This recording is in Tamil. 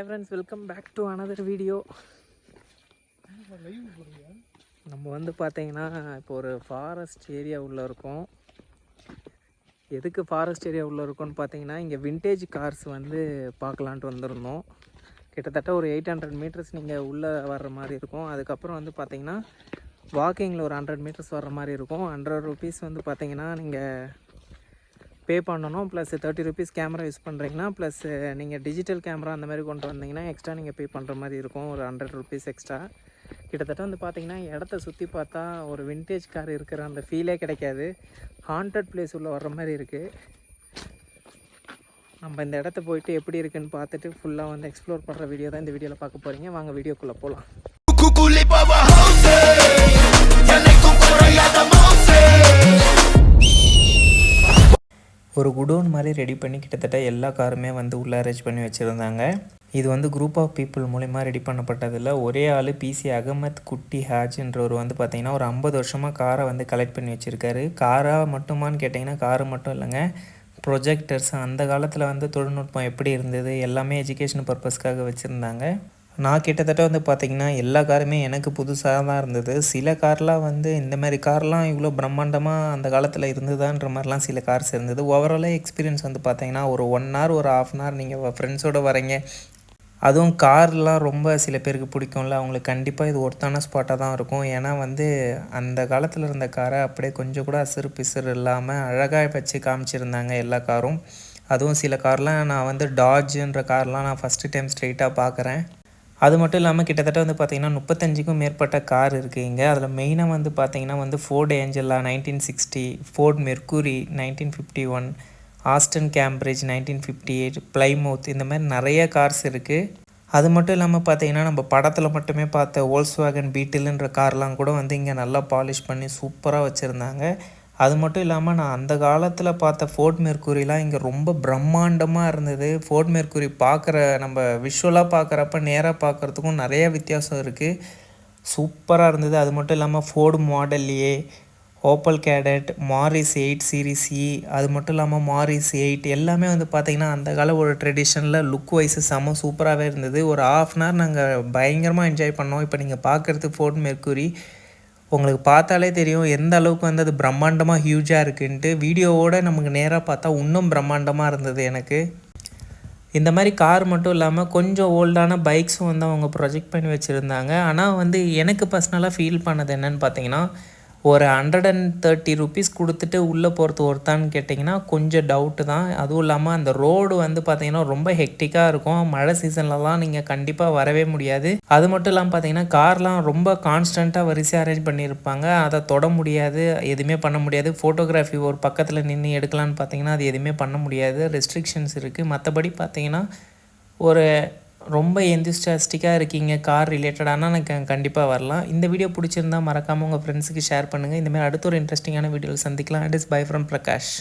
Hi friends, welcome back to another video. நம்ம வந்து பார்த்தீங்கன்னா இப்போ ஒரு ஃபாரஸ்ட் ஏரியா உள்ளே இருக்கோம். எதுக்கு ஃபாரஸ்ட் ஏரியா உள்ளே இருக்கோன்னு பார்த்தீங்கன்னா இங்கே விண்டேஜ் கார்ஸ் வந்து பார்க்கலான்ட்டு வந்திருந்தோம். கிட்டத்தட்ட ஒரு 800 மீட்டர்ஸ் நீங்கள் உள்ளே வர்ற மாதிரி இருக்கும். அதுக்கப்புறம் வந்து பார்த்தீங்கன்னா வாக்கிங்கில் ஒரு 100 மீட்டர்ஸ் வர்ற மாதிரி இருக்கும். 100 rupees வந்து பார்த்தீங்கன்னா நீங்கள் பே பண்ணணும். ப்ளஸ் 30 rupees கேமரா யூஸ் பண்ணுறீங்கன்னா ப்ளஸ் நீங்கள் டிஜிட்டல் கேமரா அந்த மாதிரி கொண்டு வந்தீங்கன்னா எக்ஸ்ட்ரா நீங்கள் பே பண்ணுற மாதிரி இருக்கும். ஒரு 100 rupees எக்ஸ்ட்ரா. கிட்டத்தட்ட வந்து பார்த்திங்கன்னா இடத்த சுற்றி பார்த்தா ஒரு விண்டேஜ் கார் இருக்கிற அந்த ஃபீலே கிடைக்காது. ஹாண்டட் பிளேஸ் உள்ள வர்ற மாதிரி இருக்குது. நம்ம இந்த இடத்த போயிட்டு எப்படி இருக்குன்னு பார்த்துட்டு ஃபுல்லாக வந்து எக்ஸ்ப்ளோர் பண்ணுற வீடியோ தான் இந்த வீடியோவில் பார்க்க போகிறீங்க. வாங்க வீடியோக்குள்ளே போகலாம். ஒரு குடோன் மாதிரி ரெடி பண்ணி கிட்டத்தட்ட எல்லா காருமே வந்து உள்ளே அரேஞ்ச் பண்ணி வச்சுருந்தாங்க. இது வந்து குரூப் ஆஃப் பீப்புள் மூலிமா ரெடி பண்ணப்பட்டதில்லை. ஒரே ஆள் பிசி அகமத் குட்டி ஹாஜ்ன்றவர் வந்து பார்த்திங்கன்னா ஒரு 50 வருஷமாக காரை வந்து கலெக்ட் பண்ணி வச்சுருக்காரு. காராக மட்டுமான்னு கேட்டிங்கன்னா காரு மட்டும் இல்லைங்க, ப்ரொஜெக்டர்ஸ் அந்த காலத்தில் வந்து தொழில்நுட்பம் எப்படி இருந்தது எல்லாமே எஜுகேஷன் பர்பஸ்க்காக வச்சுருந்தாங்க. நான் கிட்டத்தட்ட வந்து பார்த்திங்கன்னா எல்லா காருமே எனக்கு புதுசாக தான் இருந்தது. சில கார்லாம் வந்து இந்த மாதிரி கார்லாம் இவ்வளோ பிரம்மாண்டமாக அந்த காலத்தில் இருந்ததுன்ற மாதிரிலாம் சில கார்ஸ் இருந்தது. ஓவராலாக எக்ஸ்பீரியன்ஸ் வந்து பார்த்திங்கன்னா ஒரு 1 hour ஒரு 1/2 hour நீங்கள் ஃப்ரெண்ட்ஸோடு வரீங்க, அதுவும் கார்லாம் ரொம்ப சில பேருக்கு பிடிக்கும்ல, அவங்களுக்கு கண்டிப்பாக இது ஒர்த்தான ஸ்பாட்டாக தான் இருக்கும். ஏன்னா வந்து அந்த காலத்தில் இருந்த காரை அப்படியே கொஞ்சம் கூட அசரு பிசறு இல்லாமல் அழகாக வச்சு காமிச்சிருந்தாங்க எல்லா காரும். அதுவும் சில கார்லாம் நான் வந்து டாஜ்ன்ற கார்லாம் நான் ஃபஸ்ட்டு டைம் ஸ்ட்ரெயிட்டாக பார்க்குறேன். அது மட்டும் இல்லாமல் கிட்டத்தட்ட வந்து பார்த்திங்கன்னா 35க்கும் மேற்பட்ட கார் இருக்குது இங்கே. அதில் மெயினாக வந்து பார்த்திங்கன்னா வந்து Ford Anglia 1960, Ford Mercury 1951, Austin Cambridge 1958, Plymouth, இந்த மாதிரி நிறைய கார்ஸ் இருக்குது. அது மட்டும் இல்லாமல் பார்த்திங்கன்னா நம்ம படத்தில் மட்டுமே பார்த்த வோல்க்ஸ்வாகன் பீட்டில்ன்ற கார்லாம் கூட வந்து இங்கே நல்லா பாலிஷ் பண்ணி சூப்பராக வச்சுருந்தாங்க. அது மட்டும் இல்லாமல் நான் அந்த காலத்தில் பார்த்த ஃபோர்ட் மெர்க்குரிலாம் இங்கே ரொம்ப பிரம்மாண்டமாக இருந்தது. ஃபோர்ட் மெர்க்குரி நம்ம விஷுவலாக பார்க்குறப்ப நேராக பார்க்குறதுக்கும் நிறைய வித்தியாசம் இருக்குது. சூப்பராக இருந்தது. அது மட்டும் இல்லாமல் ஃபோர்டு மாடல் ஏ, ஓப்பல் கேடட், மாரிஸ் 8 சீரிஸ் இ, அது மட்டும் இல்லாமல் மாரிஸ் 8 எல்லாமே வந்து பார்த்திங்கன்னா அந்த கால ஒரு ட்ரெடிஷனில் லுக் வைஸு செம்ம சூப்பராகவே இருந்தது. ஒரு 1/2 hour நாங்கள் பயங்கரமாக என்ஜாய் பண்ணோம். இப்போ நீங்கள் பார்க்குறது ஃபோர்ட் மெர்க்குரி. உங்களுக்கு பார்த்தாலே தெரியும் எந்த அளவுக்கு வந்து அது பிரம்மாண்டமாக ஹியூஜாக இருக்குன்ட்டு. வீடியோவோடு நமக்கு நேராக பார்த்தா இன்னும் பிரம்மாண்டமாக இருந்தது எனக்கு. இந்த மாதிரி கார் மட்டும் இல்லாமல் கொஞ்சம் ஓல்டான பைக்ஸும் வந்து அவங்க ப்ரொஜெக்ட் பண்ணி வச்சுருந்தாங்க. ஆனால் வந்து எனக்கு பர்சனலாக ஃபீல் பண்ணது என்னென்னு பார்த்தீங்கன்னா, ஒரு 130 rupees கொடுத்துட்டு உள்ளே போகிறது ஒருத்தான்னு கேட்டிங்கன்னா கொஞ்சம் டவுட்டு தான். அதுவும் இல்லாமல் அந்த ரோடு வந்து பார்த்திங்கன்னா ரொம்ப ஹெக்டிக்காக இருக்கும். மழை சீசன்லலாம் நீங்கள் கண்டிப்பாக வரவே முடியாது. அது மட்டும் இல்லாமல் பார்த்திங்கன்னா கார்லாம் ரொம்ப கான்ஸ்டண்ட்டாக வரிசையாக அரேஞ்ச் பண்ணியிருப்பாங்க. அதை தொட முடியாது, எதுவுமே பண்ண முடியாது. ஃபோட்டோகிராஃபி ஒரு பக்கத்தில் நின்று எடுக்கலான்னு பார்த்தீங்கன்னா அது எதுவுமே பண்ண முடியாது, ரெஸ்ட்ரிக்ஷன்ஸ் இருக்குது. மற்றபடி பார்த்திங்கன்னா ஒரு ரொம்ப எந்தியூஸ்டிக்காக இருக்கீங்க கார் ரிலேட்டடானா எனக்கு கண்டிப்பாக வரலாம். இந்த வீடியோ பிடிச்சிருந்தால் மறக்காமல் உங்கள் ஃப்ரெண்ட்ஸுக்கு ஷேர் பண்ணுங்கள். இந்தமாதிரி அடுத்த ஒரு இன்ட்ரெஸ்டிங்கான வீடியோவில் சந்திக்கலாம். It is by from Prakash.